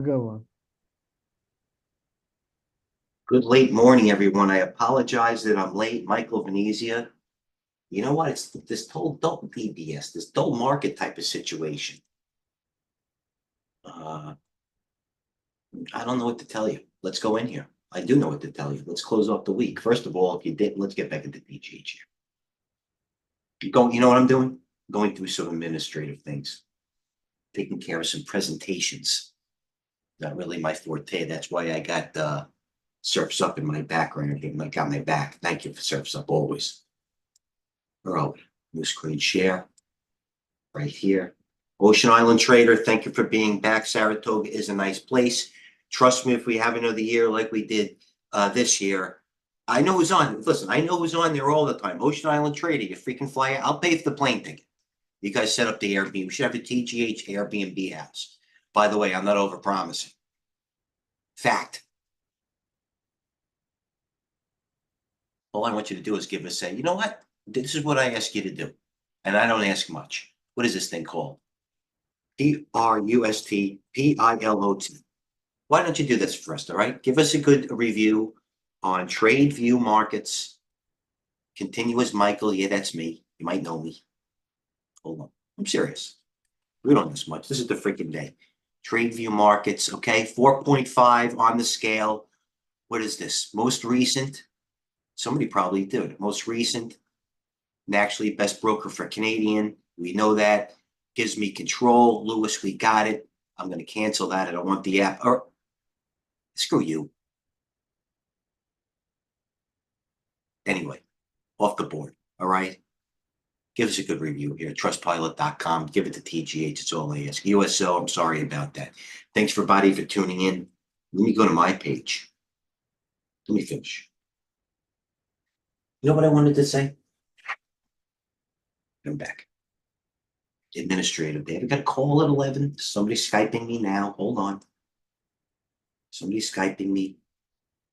Good one. Good late morning, everyone. I apologize that I'm late. Michael Venezia. You know what? It's this whole dull PBS, this dull market type of situation. Uh, I don't know what to tell you. Let's go in here. I do know what to tell you. Let's close off the week. First of all, if you did, let's get back into DGH here. You know what I'm doing? Going through some administrative things, taking care of some presentations. Not really my forte. That's why I got Surfs Up in my background. I got my back. Thank you for Surfs Up always. Oh, new screen share right here. Ocean Island Trader, thank you for being back. Saratoga is a nice place. Trust me, if we have another year like we did this year, I know who's on. Listen, I know who's on there all the time. Ocean Island Trader, you freaking fly out. I'll pay for the plane ticket. You guys set up the Airbnb. We should have a TGH Airbnb house. By the way, I'm not over promising. Fact. All I want you to do is give us you know what? This is what I ask you to do. And I don't ask much. What is this thing called? TRUSTPILOT. Why don't you do this for us, all right? Give us a good review on Tradeview markets. Continuous Michael. Yeah, that's me. You might know me. Hold on. I'm serious. We don't this much. This is the freaking day. Tradeview markets, okay? 4.5 on the scale. What is this? Most recent. Somebody probably did. Most recent. And actually, best broker for Canadian. We know that. Gives me control. Lewis, we got it. I'm going to cancel that. I don't want the app. Or screw you. Anyway, off the board. All right. Give us a good review here. Trustpilot.com. Give it to TGH. It's all I ask. USO, I'm sorry about that. Thanks for everybody for tuning in. Let me go to my page. Let me finish. You know what I wanted to say? I'm back. Administrative day. We got a call at 11. Somebody's Skyping me now. Hold on. Somebody's Skyping me.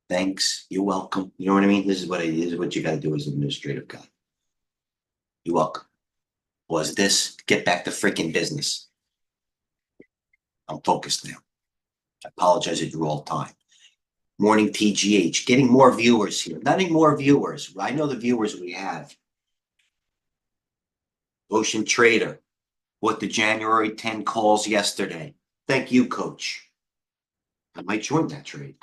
Thanks. You're welcome. You know what I mean? This is what you got to do as an administrative guy. You're welcome. Was this? Get back to freaking business. I'm focused now. I apologize at you all the time. Morning TGH. Getting more viewers here. Not any more viewers. I know the viewers we have. Ocean Trader. What the January 10 calls yesterday. Thank you, coach. I might join that trade.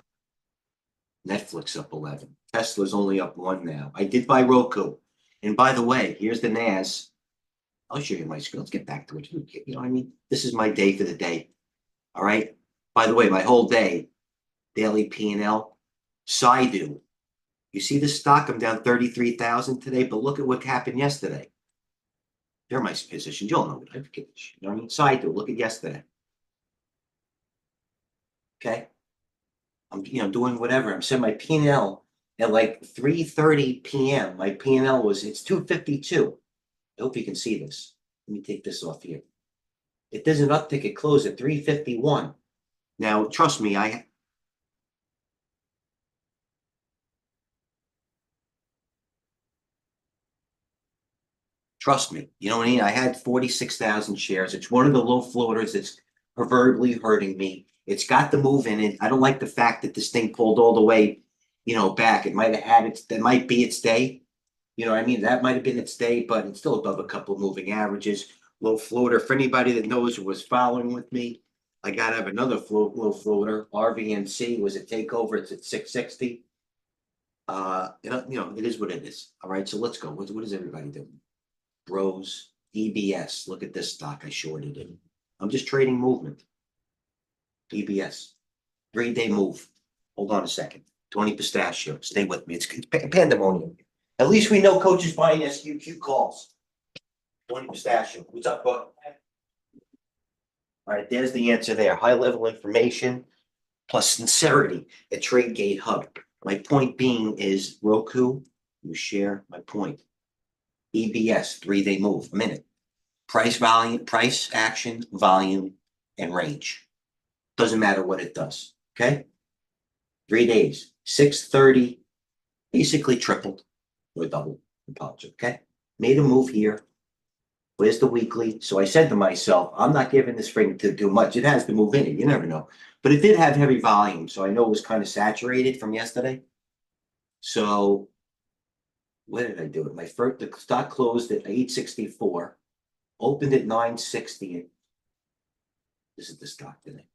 Netflix up 11. Tesla's only up 1 now. I did buy Roku. And by the way, here's the NAS. I'll show you my screen. Let's get back to it. You know what I mean? This is my day for the day. All right. By the way, my whole day, daily P&L, Saidu. You see this stock? I'm down 33,000 today, but look at what happened yesterday. They're my positions. You'll know what I forget. You know what I mean? Saidu, look at yesterday. Okay. I'm doing whatever. I'm setting my P&L at like 3:30 p.m. My P&L it's 252. I hope you can see this. Let me take this off here. It does an uptick. It closed at 351. Now, trust me, trust me. You know what I mean? I had 46,000 shares. It's one of the low floaters that's proverbially hurting me. It's got the move in it. I don't like the fact that this thing pulled all the way, back. It might have had that might be its day. You know what I mean? That might have been its day, but it's still above a couple of moving averages. Low floater. For anybody that knows or was following with me, I got to have another low floater. RVNC was a takeover. It's at 660. It is what it is. All right, so let's go. What is everybody doing? Bros, EBS. Look at this stock. I shorted it. I'm just trading movement. EBS. 3-day move. Hold on a second. 20 pistachio. Stay with me. It's pandemonium. At least we know coach is buying SQQ calls. 20 pistachio. What's up, bud? All right, there's the answer there. High level information plus sincerity at TradeGATEHub. My point being is Roku, you share my point. EBS, 3-day move, a minute. Price action, volume, and range. Doesn't matter what it does. Okay. 3 days, 630, basically tripled or doubled. Okay. Made a move here. Where's the weekly? So I said to myself, I'm not giving this thing to do much. It has to move in it. You never know. But it did have heavy volume, so I know it was kind of saturated from yesterday. So where did I do it? The stock closed at 864, opened at 960. This is the stock today.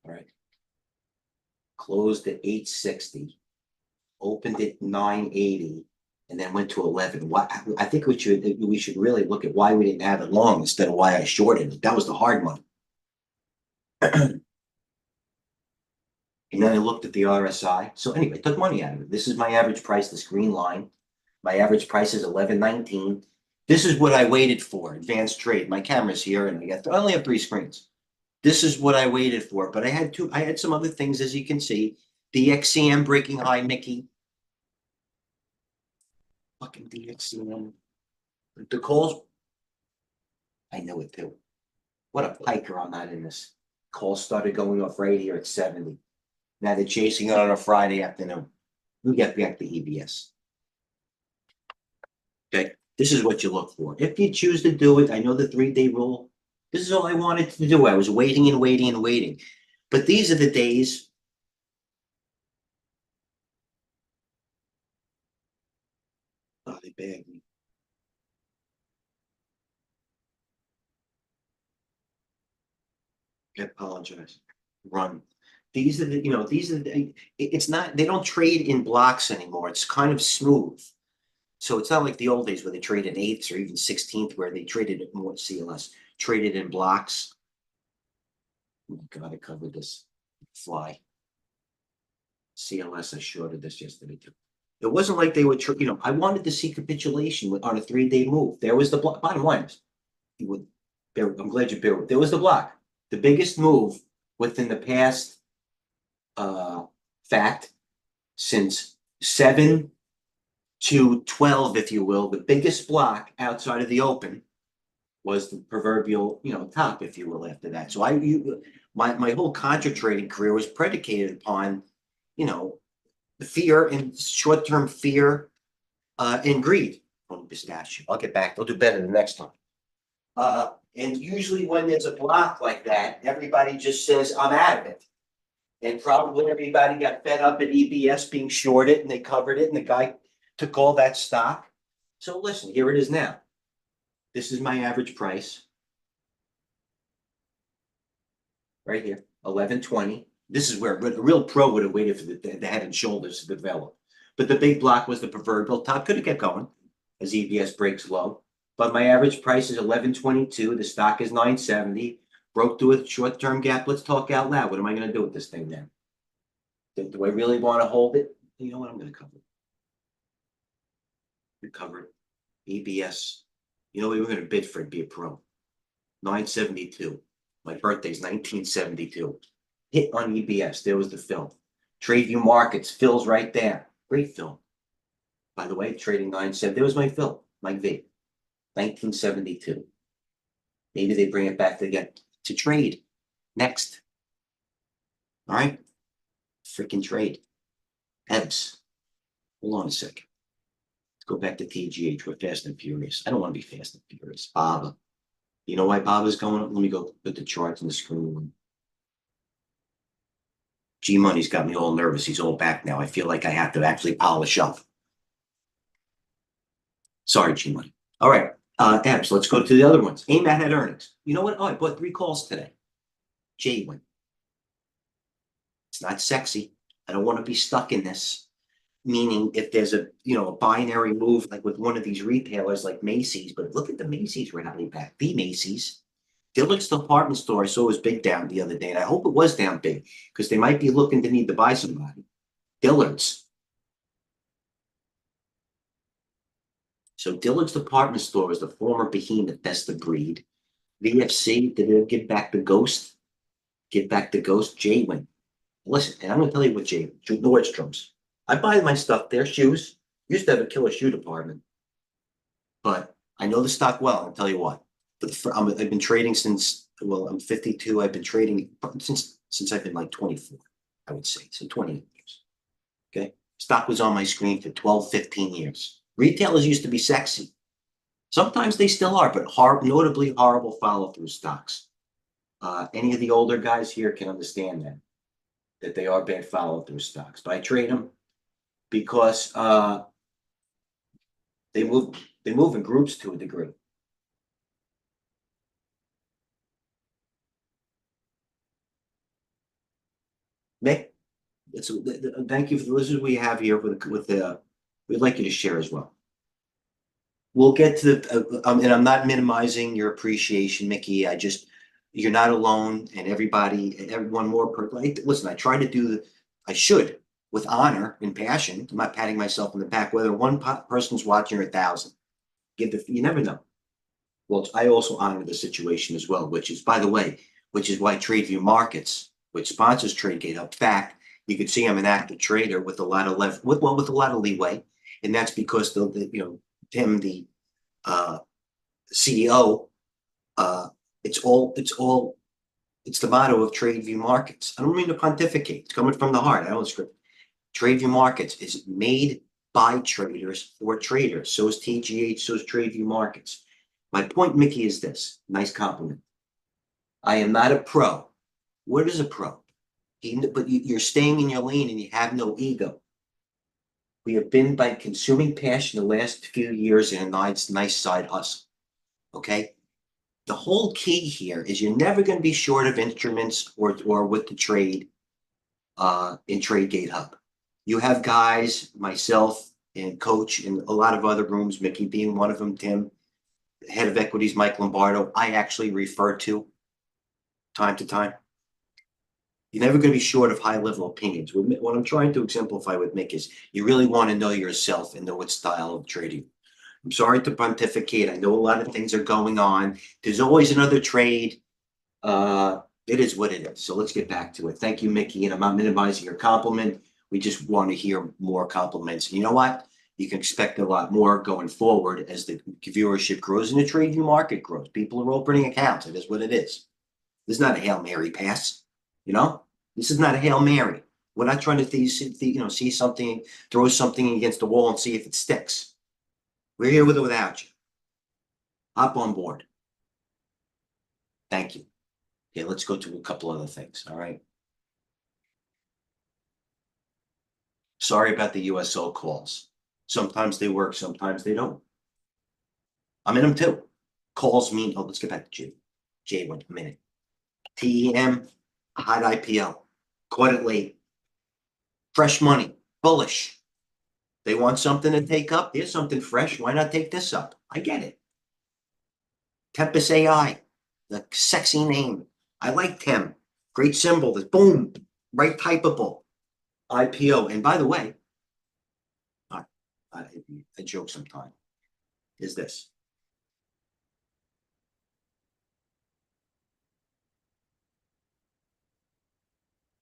All right. Closed at 860, opened at 980, and then went to 11. Why? I think we should really look at why we didn't have it long instead of why I shorted it. That was the hard one. And then I looked at the RSI. So anyway, took money out of it. This is my average price, this green line. My average price is 11.19. This is what I waited for, advanced trade. My camera's here and I only have 3 screens. This is what I waited for, but I had some other things, as you can see. The XCM breaking high, Mickey. Fucking DXCM. The calls, I know it too. What a piker on that in this. Calls started going off right here at 70. Now they're chasing it on a Friday afternoon. We get back to EBS. Okay, this is what you look for. If you choose to do it, I know the 3-day rule. This is all I wanted to do. I was waiting and waiting and waiting. But these are the days. Oh, they bagged me. I apologize. Run. These are the, it's not, they don't trade in blocks anymore. It's kind of smooth. So it's not like the old days where they traded eighths or even 16th, where they traded it more CLS, traded in blocks. Oh my God, I covered this fly. CLS, I shorted this yesterday too. It wasn't like they would, I wanted to see capitulation on a 3-day move. There was the block. Bottom line is, I'm glad you bear. There was the block. The biggest move within the past fact since 7 to 12, if you will, the biggest block outside of the open was the proverbial, top, if you will, after that. So my whole contra trading career was predicated upon, the fear and short-term fear and greed on pistachio. I'll get back. They'll do better the next time. And usually when there's a block like that, everybody just says, I'm out of it. And probably everybody got fed up at EBS being shorted and they covered it and the guy took all that stock. So listen, here it is now. This is my average price. Right here, 11.20. This is where a real pro would have waited for the head and shoulders to develop. But the big block was the proverbial top. Could have kept going as EBS breaks low. But my average price is 11.22. The stock is 970. Broke through a short-term gap. Let's talk out loud. What am I going to do with this thing then? Do I really want to hold it? You know what? I'm going to cover it. Cover it. EBS. You know, we were going to bid for it, be a pro. 972. My birthday's 1972. Hit on EBS. There was the film. Tradeview Markets. Phil's right there. Great film. By the way, trading 970. There was my Phil. Mike V. 1972. Maybe they bring it back to trade next. All right. Freaking trade. Ebbs. Hold on a second. Let's go back to TGH. We're fast and furious. I don't want to be fast and furious. Baba. You know why Baba's going up? Let me go put the charts on the screen. G Money's got me all nervous. He's all back now. I feel like I have to actually polish up. Sorry, G Money. All right. Ebbs, let's go to the other ones. AMAT had earnings. You know what? Oh, I bought 3 calls today. J win. It's not sexy. I don't want to be stuck in this. Meaning if there's a binary move like with one of these retailers like Macy's, but look at the Macy's rally back. The Macy's. Dillard's department store I saw was big down the other day, and I hope it was down big because they might be looking to need to buy somebody. Dillard's. So Dillard's department store is the former behemoth, best of breed. VFC, did they give back the ghost? Give back the ghost. J-Win. Listen, and I'm going to tell you what Nordstrom's. I buy my stuff there, shoes. Used to have a killer shoe department. But I know the stock well, I'll tell you what. I've been trading since, I'm 52. I've been trading since I've been like 24, I would say. So 20 years. Okay. Stock was on my screen for 12, 15 years. Retailers used to be sexy. Sometimes they still are, but notably horrible follow-through stocks. Any of the older guys here can understand that they are bad follow-through stocks. But I trade them because they move in groups to a degree. Mick, thank you for this is what we have here with the we'd like you to share as well. We'll get to the and I'm not minimizing your appreciation, Mickey. You're not alone, and everyone more. Listen, I try to do I should with honor and passion. I'm not patting myself on the back. Whether one person's watching or 1,000, you never know. Well, I also honor the situation as well, which is, by the way, which is why Tradeview Markets, which sponsors TradeGATEHub, fact, you can see I'm an active trader with a lot of with a lot of leeway, and that's because Tim, the uh, CEO, it's the motto of Tradeview Markets. I don't mean to pontificate; it's coming from the heart. I don't script. Tradeview Markets is made by traders for traders. So is TGH. So is Tradeview Markets. My point, Mickey, is this. Nice compliment. I am not a pro. What is a pro? But you're staying in your lane and you have no ego. We have been by consuming passion the last few years in a nice side hustle. Okay. The whole key here is you're never going to be short of instruments or with the trade in TradeGATEHub. You have guys, myself and coach in a lot of other rooms, Mickey being one of them, Tim, head of equities, Mike Lombardo, I actually refer to time to time. You're never going to be short of high level opinions. What I'm trying to exemplify with Mick is you really want to know yourself and know what style of trading. I'm sorry to pontificate. I know a lot of things are going on. There's always another trade. It is what it is. So let's get back to it. Thank you, Mickey. And I'm not minimizing your compliment. We just want to hear more compliments. And you know what? You can expect a lot more going forward as the viewership grows and the Tradeview market grows. People are opening accounts. It is what it is. This is not a Hail Mary pass. This is not a Hail Mary. We're not trying to see something, throw something against the wall and see if it sticks. We're here with or without you. Hop on board. Thank you. Okay, let's go to a couple other things. All right. Sorry about the USO calls. Sometimes they work, sometimes they don't. I'm in them too. Calls mean, let's get back to J. J 1 minute. TEM, hot IPO. Caught it late. Fresh money, bullish. They want something to take up. Here's something fresh. Why not take this up? I get it. Tempest AI, the sexy name. I like Tem. Great symbol. This boom, right typeable. IPO. And by the way, a joke sometime is this.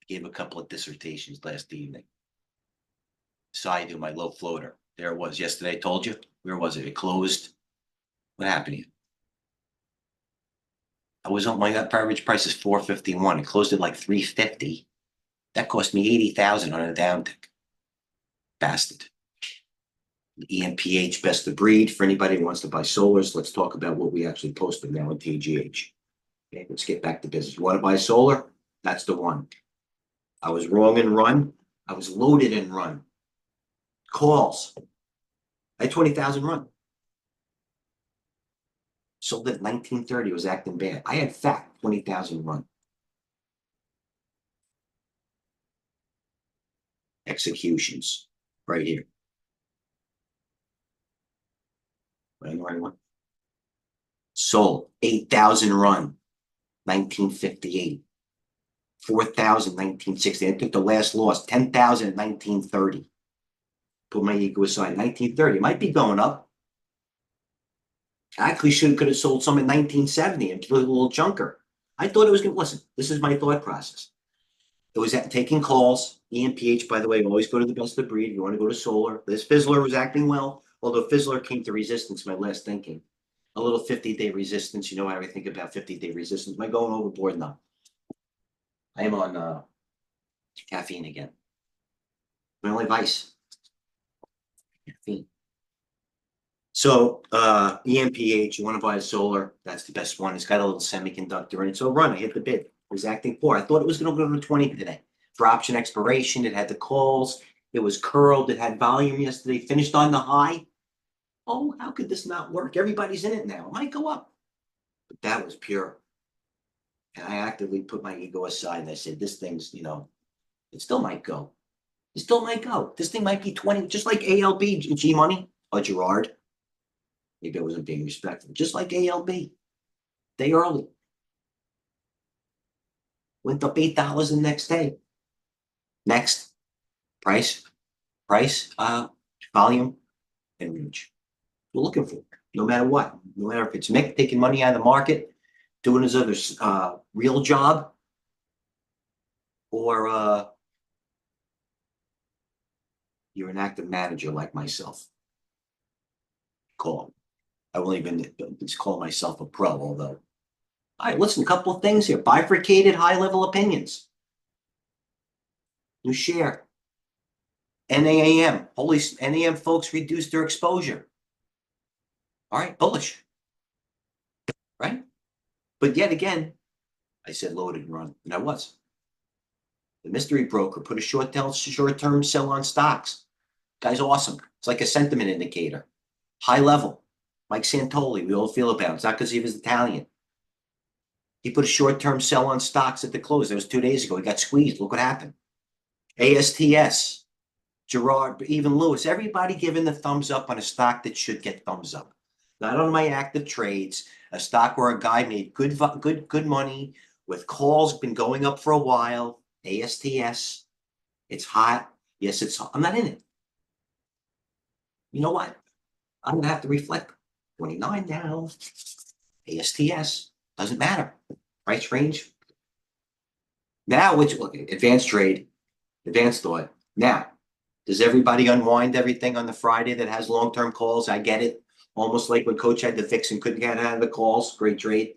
I gave a couple of dissertations last evening. So I do my low floater. There it was yesterday. I told you. Where was it? It closed. What happened to you? I was on my average price is 451. It closed at like 350. That cost me 80,000 on a downtick. Bastard. EMPH best of breed for anybody who wants to buy solars. Let's talk about what we actually posted now in TGH. Okay, let's get back to business. You want to buy solar? That's the one. I was wrong in run. I was loaded in run. Calls. I had 20,000 run. Sold at 1930. Was acting bad. I had fact 20,000 run. Executions right here. Right one. Sold 8,000 run. 1958. 4,000 1960. I took the last loss. 10,000 1930. Put my ego aside. 1930 might be going up. Actually, could have sold some in 1970 and a little chunker. I thought it was going to listen. This is my thought process. It was taking calls. EMPH, by the way, always go to the best of breed. You want to go to solar. This Fizzler was acting well, although Fizzler came to resistance. My last thinking, a little 50-day resistance. You know how I think about 50-day resistance. Am I going overboard now? I am on caffeine again. My only vice. Caffeine. So EMPH, you want to buy a solar, that's the best one. It's got a little semiconductor in it. So run, I hit the bid. It was acting poor. I thought it was going to go to 20 today. For option expiration, it had the calls, it was curled, it had volume yesterday, finished on the high. Oh, how could this not work? Everybody's in it now. It might go up. But that was pure. And I actively put my ego aside and I said, this thing's, it still might go. It still might go. This thing might be 20, just like ALB, G Money, or Gerard. Maybe I wasn't being respectful. Just like ALB. Day early. Went up $8 the next day. Next, price, volume, and range. We're looking for, no matter what. No matter if it's Mick taking money out of the market, doing his other real job, or you're an active manager like myself. Call him. I won't even call myself a pro, although. All right, listen, a couple of things here. Bifurcated high-level opinions. New share. NAAM. Holy NAM folks reduced their exposure. All right, bullish. Right? But yet again, I said loaded and run, and I was. The mystery broker put a short-term sell on stocks. Guy's awesome. It's like a sentiment indicator. High level. Mike Santoli, we all feel about it. It's not because he was Italian. He put a short-term sell on stocks at the close. That was 2 days ago. He got squeezed. Look what happened. ASTS, Gerard, even Lewis, everybody giving the thumbs up on a stock that should get thumbs up. Not on my active trades, a stock where a guy made good money with calls, been going up for a while. ASTS, it's hot. Yes, it's hot. I'm not in it. You know what? I'm going to have to reflect. 29 now. ASTS, doesn't matter. Price range. Now, advanced trade, advanced thought. Now, does everybody unwind everything on the Friday that has long-term calls? I get it. Almost like when Coach had the fix and couldn't get out of the calls. Great trade.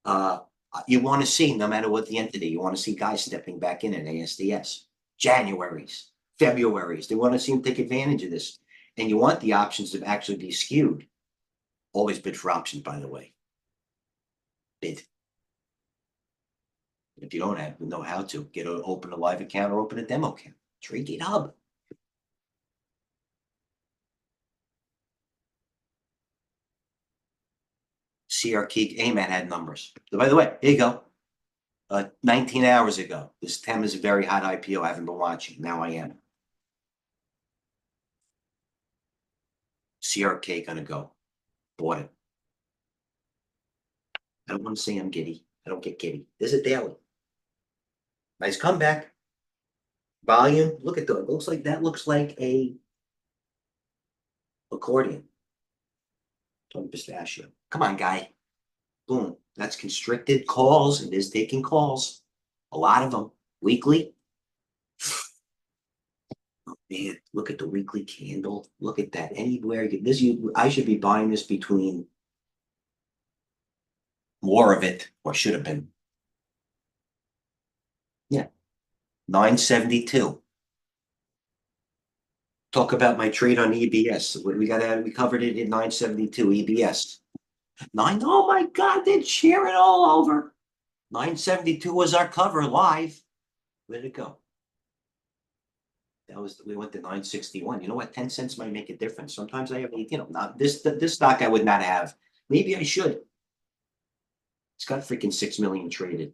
You want to see, no matter what the entity, you want to see guys stepping back in ASTS. Januaries, Februaries. They want to see them take advantage of this. And you want the options to actually be skewed. Always bid for options, by the way. Bid. If you don't know how to, open a live account or open a demo account. TradeGATEHub. CRK AMAT had numbers. So by the way, here you go. 19 hours ago. This TEM is a very hot IPO. I haven't been watching. Now I am. CRK gonna go. Bought it. I don't want to say I'm giddy. I don't get giddy. There's a daily. Nice comeback. Volume. Look at that. Looks like a accordion. Tony Pistachio. Come on, guy. Boom. That's constricted calls. It is taking calls. A lot of them. Weekly. Oh, man, look at the weekly candle. Look at that. Anywhere I should be buying this between more of it, or should have been. Yeah. 972. Talk about my trade on EBS. We covered it in 972 EBS. Oh my God, they'd share it all over. 972 was our cover live. Where'd it go? We went to 961. You know what? 10 cents might make a difference. Sometimes I have, not this stock I would not have. Maybe I should. It's got freaking 6 million traded.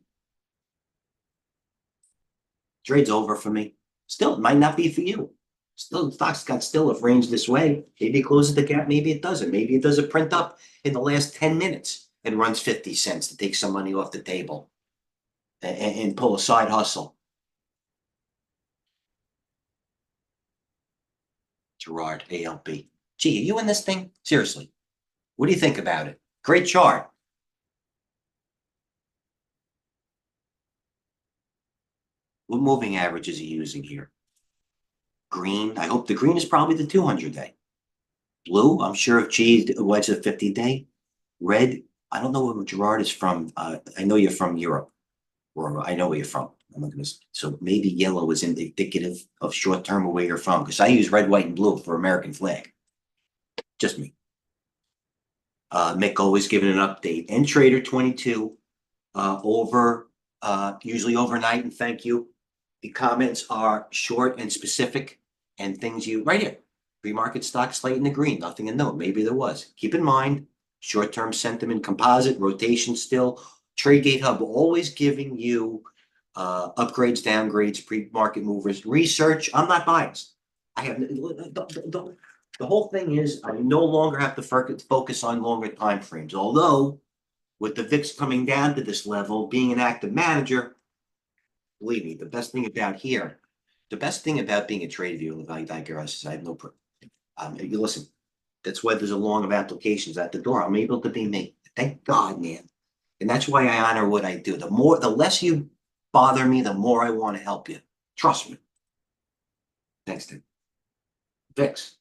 Trade's over for me. Still, it might not be for you. Still, the stock's got still a range this way. Maybe it closes the gap. Maybe it doesn't. Maybe it does a print up in the last 10 minutes and runs 50 cents to take some money off the table and pull a side hustle. Gerard, ALB. Gee, are you in this thing? Seriously. What do you think about it? Great chart. What moving average is he using here? Green. I hope the green is probably the 200-day. Blue, I'm sure if G was a 50-day. Red, I don't know where Gerard is from. I know you're from Europe, or I know where you're from. So maybe yellow is indicative of short-term or where you're from, because I use red, white, and blue for American flag. Just me. Mick always giving an update. And Trader 22 usually overnight. And thank you. The comments are short and specific and things you right here. Pre-market stocks late in the green, nothing to note. Maybe there was. Keep in mind, short-term sentiment, composite, rotation still. TradeGATEHub always giving you upgrades, downgrades, pre-market movers, research. I'm not biased. I have the whole thing is I no longer have to focus on longer time frames. Although with the VIX coming down to this level, being an active manager, believe me, the best thing about being a Tradeview and the value digress is I have no problem. You listen, that's why there's a long of applications at the door. I'm able to be me. Thank God, man. And that's why I honor what I do. The less you bother me, the more I want to help you. Trust me. Thanks, Tim. VIX.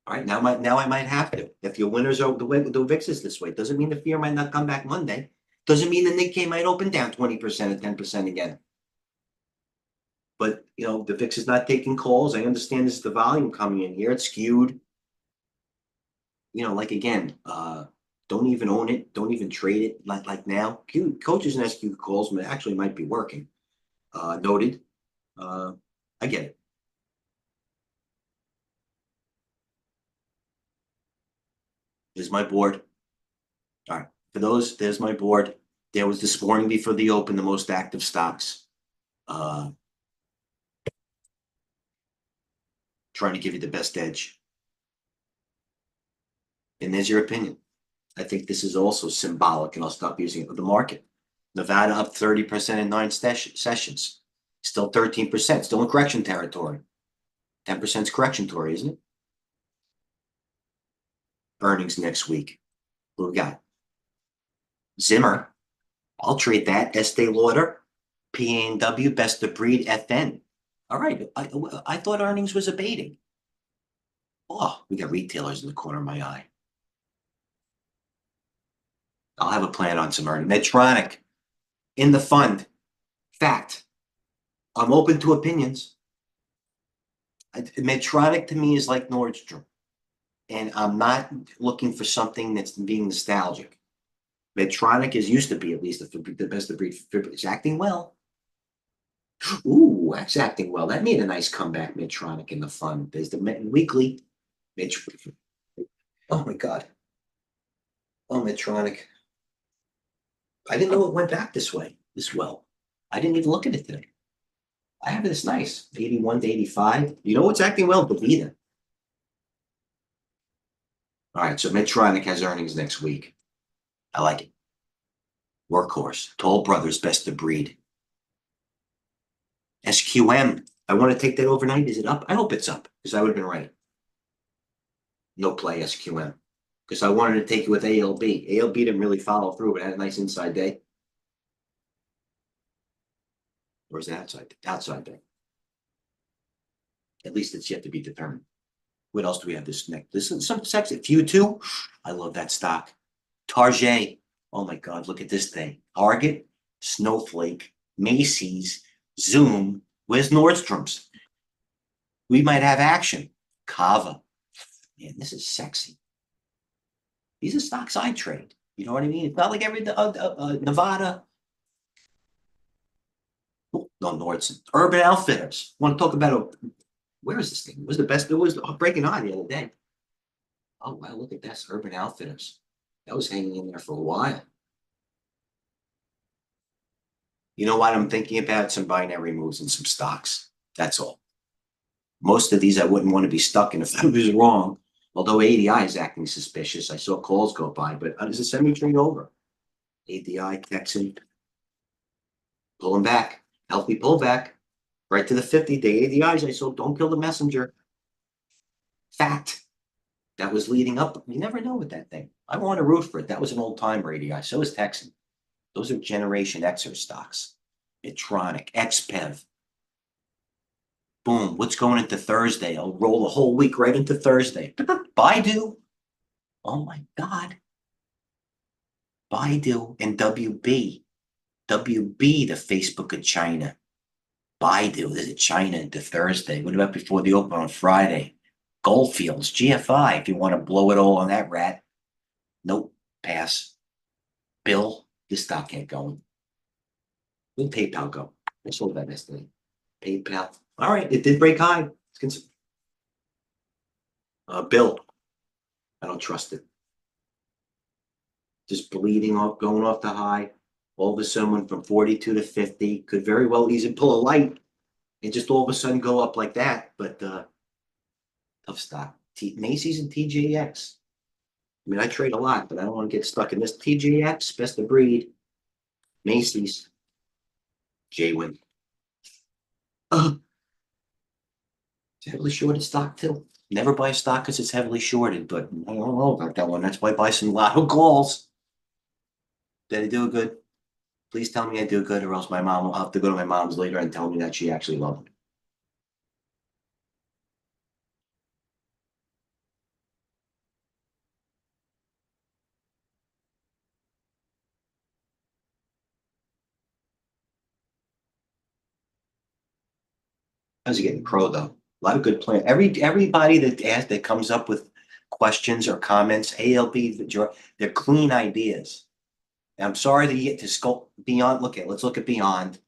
All right, now I might have to. If your winners are the VIX is this way, doesn't mean the fear might not come back Monday. Doesn't mean the Nikkei might open down 20% or 10% again. But the VIX is not taking calls. I understand this is the volume coming in here. It's skewed. Like again, don't even own it. Don't even trade it. Like now, coaches and SQ calls might be working. Noted. I get it. There's my board. All right. For those, there's my board. There was this morning before the open, the most active stocks. Trying to give you the best edge. And there's your opinion. I think this is also symbolic, and I'll stop using it with the market. Nevada up 30% in 9 sessions. Still 13%, still in correction territory. 10% is correction territory, isn't it? Earnings next week. What we got? Zimmer. I'll trade that. Estee Lauder. PNW, best of breed, FN. All right. I thought earnings was abating. Oh, we got retailers in the corner of my eye. I'll have a plan on some earnings. Medtronic in the fund. Fact. I'm open to opinions. Medtronic to me is like Nordstrom. And I'm not looking for something that's being nostalgic. Medtronic is used to be at least the best of breed. It's acting well. Ooh, that's acting well. That made a nice comeback, Medtronic in the fund. There's the weekly. Oh my God. Oh, Medtronic. I didn't know it went back this well. I didn't even look at it today. I have this nice 81 to 85. You know what's acting well? Belita. All right, so Medtronic has earnings next week. I like it. Workhorse, Toll Brothers, best of breed. SQM. I want to take that overnight. Is it up? I hope it's up because I would have been right. No play SQM because I wanted to take it with ALB. ALB didn't really follow through, but had a nice inside day. Or is it outside day? At least it's yet to be determined. What else do we have this next? This is some sexy. Few too. I love that stock. Target. Oh my God, look at this thing. Target, Snowflake, Macy's, Zoom. Where's Nordstrom's? We might have action. Kava. Man, this is sexy. These are stocks I trade. You know what I mean? It's not like every Nevada. Oh, no, Nordson. Urban Outfitters. Want to talk about where is this thing? It was the best. It was breaking high the other day. Oh, wow, look at this. Urban Outfitters. That was hanging in there for a while. You know what? I'm thinking about some binary moves and some stocks. That's all. Most of these I wouldn't want to be stuck in if I was wrong. Although ADI is acting suspicious. I saw calls go by, but does it send me trade over? ADI, Texan. Pulling back. Healthy pullback. Right to the 50-day ADIs. I saw don't kill the messenger. Fact. That was leading up. You never know with that thing. I want to root for it. That was an old timer ADI. So is Texan. Those are Generation Xer stocks. Medtronic, XPEV. Boom. What's going into Thursday? I'll roll the whole week right into Thursday. Baidu. Oh my God. Baidu and WB. WB, the Facebook of China. Baidu, this is China into Thursday. What about before the open on Friday? Goldfields, GFI, if you want to blow it all on that rat. Nope, pass. Bill, this stock can't go. Where'd PayPal go? I sold that yesterday. PayPal. All right, it did break high. Bill, I don't trust it. Just bleeding off, going off the high. All of a sudden went from 42 to 50. Could very well easily pull a light and just all of a sudden go up like that. But tough stock. Macy's and TJX. I mean, I trade a lot, but I don't want to get stuck in this. TJX, best of breed. Macy's. J-Win. It's heavily shorted stock too. Never buy a stock because it's heavily shorted, but I don't know about that one. That's why I buy some lotto calls. Did I do good? Please tell me I do good, or else my mom will have to go to my mom's later and tell me that she actually loved me. How's he getting pro though? A lot of good plan. Everybody that comes up with questions or comments, ALB, they're clean ideas. And I'm sorry that you get to sculpt beyond. Let's look at beyond.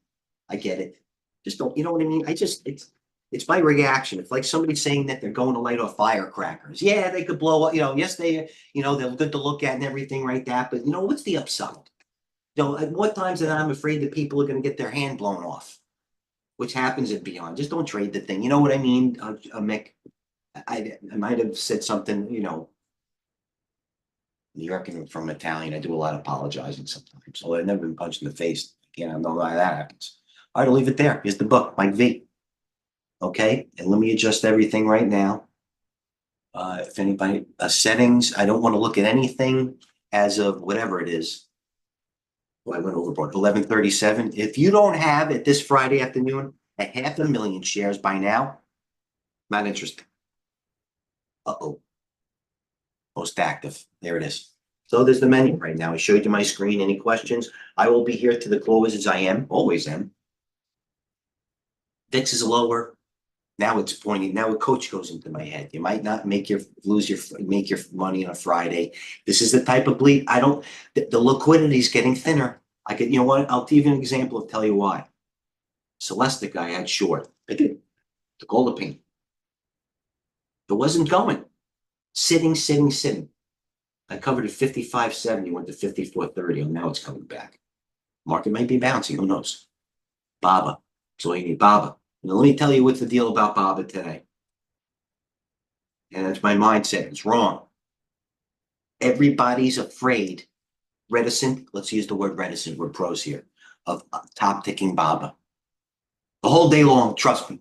I get it. Just don't, you know what I mean? It's my reaction. It's like somebody saying that they're going to light off firecrackers. Yeah, they could blow up, yes, they're good to look at and everything like that. But what's the upside? At what times that I'm afraid that people are going to get their hand blown off, which happens at beyond. Just don't trade the thing. You know what I mean, Mick? I might have said something, New York and from Italian, I do a lot of apologizing sometimes. So I've never been punched in the face. I don't know why that happens. All right, I'll leave it there. Here's the book, Mike V. Okay, and let me adjust everything right now. If anybody, settings, I don't want to look at anything as of whatever it is. Well, I went overboard, 11:37. If you don't have it this Friday afternoon at 500,000 shares by now, not interested. Uh-oh. Most active. There it is. So there's the menu right now. I showed you my screen. Any questions? I will be here to the close as I am, always am. VIX is lower. Now it's pointing. Now a coach goes into my head. You might not make your money on a Friday. This is the type of bleed. The liquidity is getting thinner. I'll give you an example of tell you why. Celestic I had short. I did. Took all the pain. It wasn't going. Sitting. I covered at 55.70, went to 54.30, and now it's coming back. Market might be bouncing. Who knows? Baba. So you need Baba. Now, let me tell you what's the deal about Baba today. And that's my mindset. It's wrong. Everybody's afraid, reticent. Let's use the word reticent. We're pros here. Of top ticking Baba. The whole day long, trust me.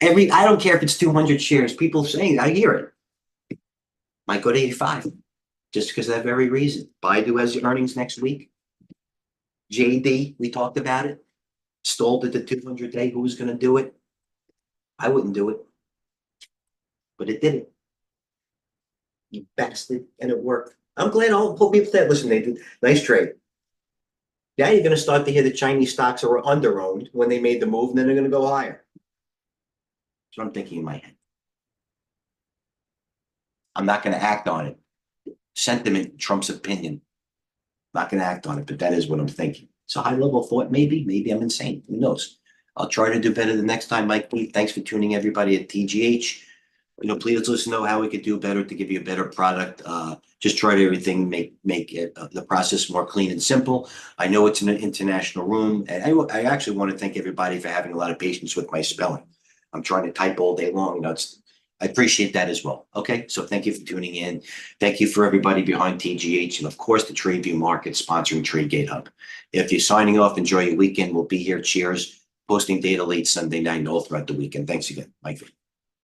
I don't care if it's 200 shares. People saying, I hear it. Might go to 85. Just because of that very reason. Baidu has earnings next week. JD, we talked about it. Stalled at the 200-day. Who was going to do it? I wouldn't do it. But it did it. You bastard. And it worked. I'm glad all people said, listen, they did nice trade. Now you're going to start to hear the Chinese stocks are under-owned when they made the move, and then they're going to go higher. That's what I'm thinking in my head. I'm not going to act on it. Sentiment trumps opinion. I'm not going to act on it, but that is what I'm thinking. It's a high-level thought, maybe I'm insane. Who knows? I'll try to do better the next time, Mike. Thanks for tuning everybody at TGH. Please let us know how we could do better to give you a better product. Just try to everything, make it, the process more clean and simple. I know it's in an international room, and I actually want to thank everybody for having a lot of patience with my spelling. I'm trying to type all day long. I appreciate that as well. Okay, so thank you for tuning in. Thank you for everybody behind TGH, and of course the Tradeview Market sponsoring TradeGATEHub. If you're signing off, enjoy your weekend. We'll be here. Cheers. Posting data late Sunday night and all throughout the weekend. Thanks again, Mike.